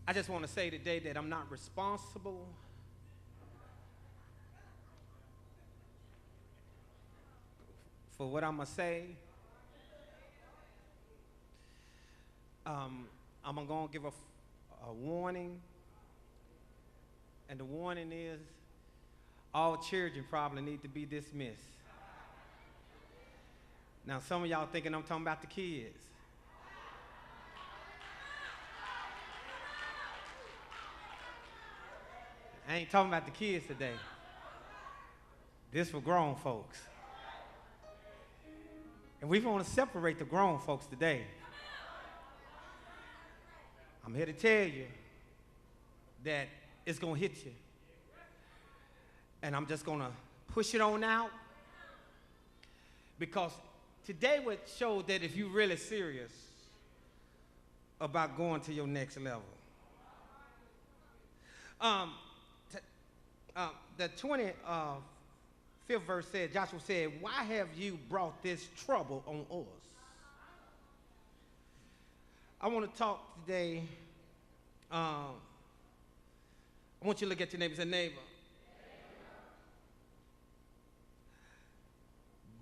I just want to say today that I'm not responsible for what I'm going to say. I'm going to give a warning, and the warning is all children probably need to be dismissed. Now, some of y'all thinking I'm talking about the kids. I ain't talking about the kids today. This for grown folks. And we want to separate the grown folks today. I'm here to tell you that it's going to hit you. And I'm just going to push it on out. Because today would show that if you're really serious about going to your next level. The 25th verse said, Joshua said, why have you brought this trouble on us? I want to talk today. I want you to look at your neighbor and say, neighbor,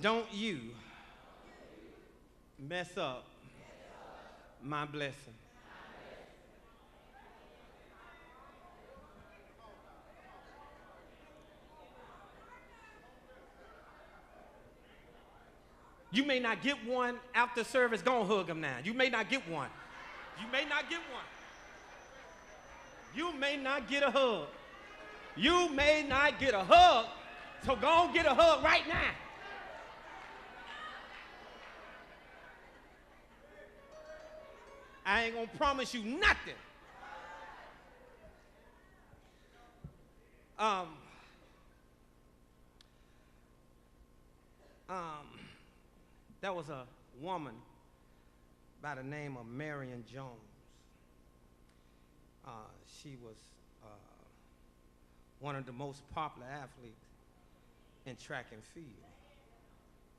don't you mess up my blessing. You may not get one after service. Go and hug them now. You may not get one. You may not get one. You may not get a hug. You may not get a hug, so go and get a hug right now. I ain't gonna promise you nothing. There was a woman by the name of Marion Jones. She was one of the most popular athletes in track and field.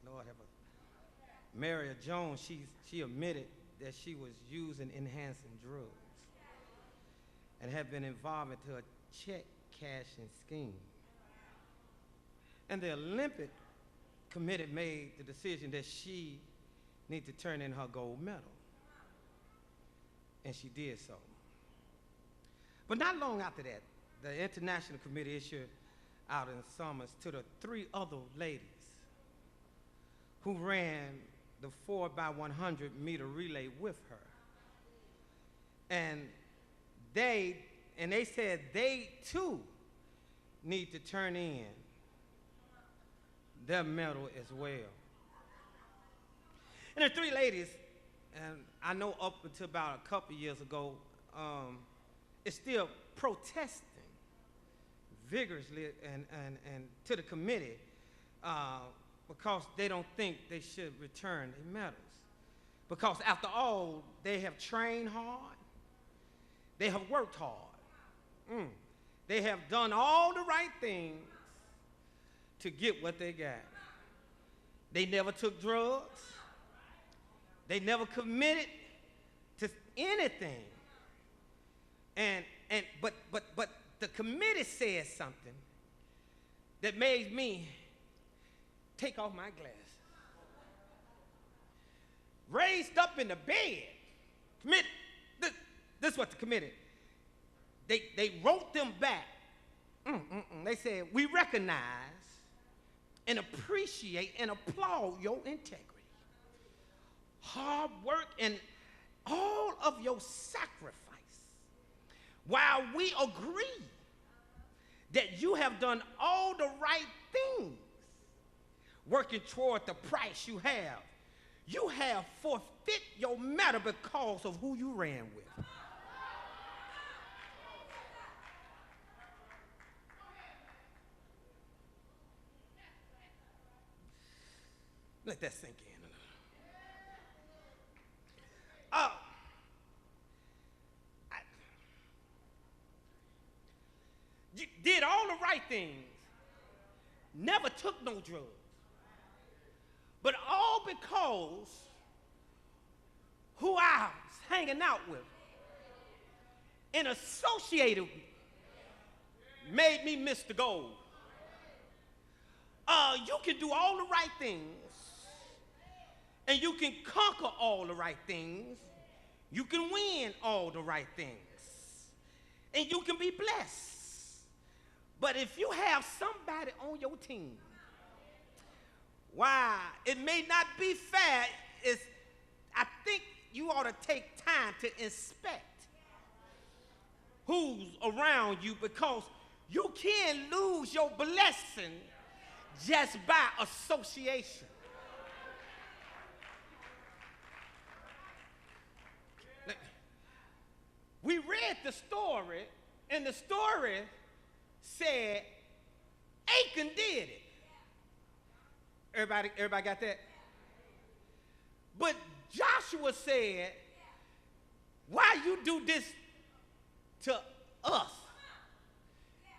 Lord have a Marion Jones, she admitted that she was using enhancing drugs and had been involved into a check cashing scheme. And the Olympic committee made the decision that she needed to turn in her gold medal. And she did so. But not long after that, the International Committee issued out in summons to the 3 other ladies who ran the 4x100 meter relay with her. And they said they too need to turn in their medal as well. And the 3 ladies, and I know up until about a couple years ago, is still protesting vigorously and to the committee because they don't think they should return their medals. Because after all, they have trained hard, they have worked hard, they have done all the right things to get what they got. They never took drugs. They never committed to anything. But the committee said something that made me take off my glasses. Raised up in the bed. Committee, this is what the committee, they wrote them back. They said, we recognize and appreciate and applaud your integrity, hard work, and all of your sacrifice. While we agree that you have done all the right things working toward the price you have forfeit your medal because of who you ran with. Let that sink in. You did all the right things, never took no drugs, but all because who I was hanging out with and associated made me miss the goal. You can do all the right things, and you can conquer all the right things. You can win all the right things, and you can be blessed. But if you have somebody on your team, why, it may not be fair. I think you ought to take time to inspect who's around you, because you can lose your blessing just by association. We read the story, and the story said Achan did it. Everybody got that? But Joshua said, why you do this to us?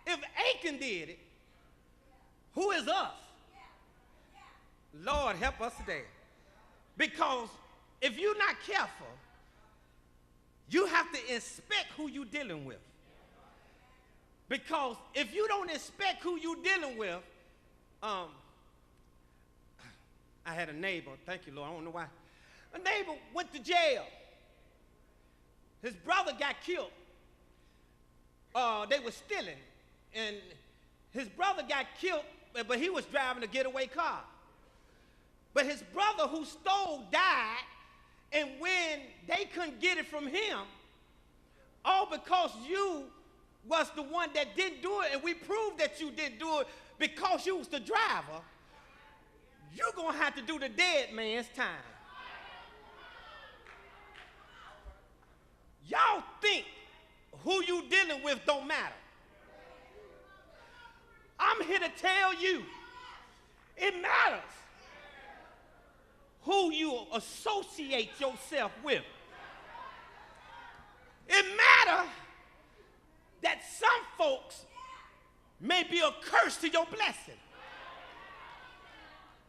If Achan did it, who is us? Lord, help us today. Because if you're not careful, you have to inspect who you're dealing with. Because if you don't inspect who you're dealing with, I had a neighbor, thank you, Lord, I don't know why. A neighbor went to jail. His brother got killed. They were stealing, and his brother got killed, but he was driving a getaway car. But his brother who stole died, and when they couldn't get it from him, all because you was the one that didn't do it, and we proved that you didn't do it because you was the driver, you're going to have to do the dead man's time. Y'all think who you dealing with don't matter. I'm here to tell you, it matters who you associate yourself with. It matters that some folks may be a curse to your blessing.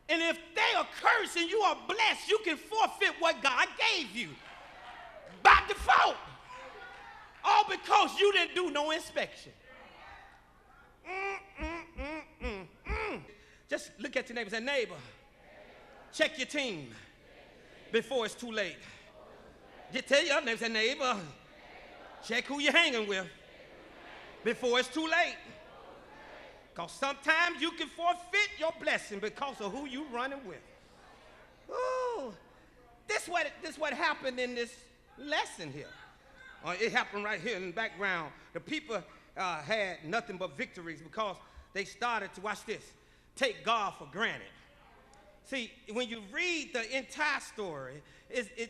And if they are cursed and you are blessed, you can forfeit what God gave you by default. All because you didn't do no inspection. Just look at your neighbor and say, neighbor, check your team before it's too late. Just tell your neighbor, say, neighbor, check who you're hanging with before it's too late. Because sometimes you can forfeit your blessing because of who you're running with. Ooh, this what happened in this lesson here. It happened right here in the background. The people had nothing but victories because they started to, watch this, take God for granted. See, when you read the entire story,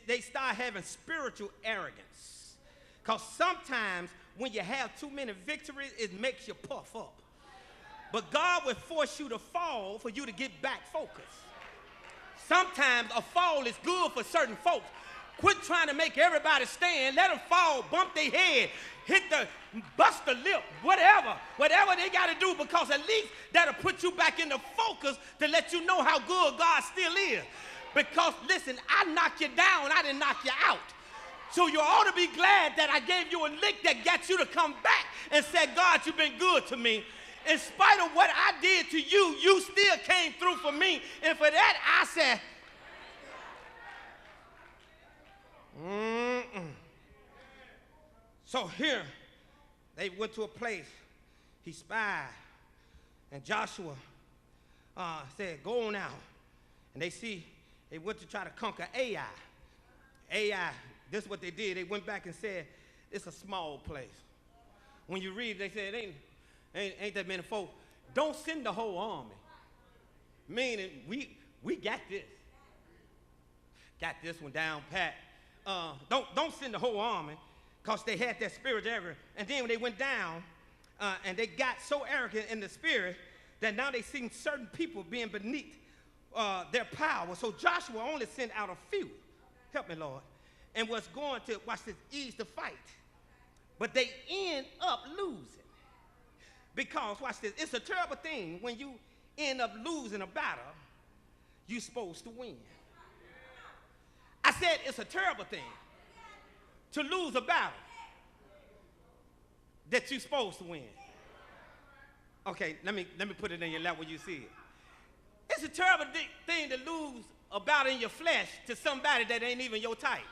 they start having spiritual arrogance. Because sometimes when you have too many victories, it makes you puff up. But God will force you to fall for you to get back focused. Sometimes a fall is good for certain folks. Quit trying to make everybody stand. Let them fall, bump their head, bust the lip, whatever they got to do, because at least that'll put you back into focus to let you know how good God still is. Because, listen, I knocked you down, I didn't knock you out. So you ought to be glad that I gave you a lick that got you to come back and say, God, you've been good to me. In spite of what I did to you, you still came through for me. And for that, I said, So here, they went to a place, he spied, and Joshua said, go on out. And they went to try to conquer Ai. Ai, this is what they did. They went back and said, it's a small place. When you read, they said, ain't that many folks. Don't send the whole army. Meaning, we got this. Got this one down pat. Don't send the whole army, because they had that spirit arrogant. And then when they went down, and they got so arrogant in the spirit that now they seen certain people being beneath their power. So Joshua only sent out a few. Help me, Lord. And was going to, watch this, ease the fight. But they end up losing. Because, watch this, it's a terrible thing when you end up losing a battle you're supposed to win. I said it's a terrible thing to lose a battle that you're supposed to win. Okay, let me put it in your lap where you see it. It's a terrible thing to lose a battle in your flesh to somebody that ain't even your type.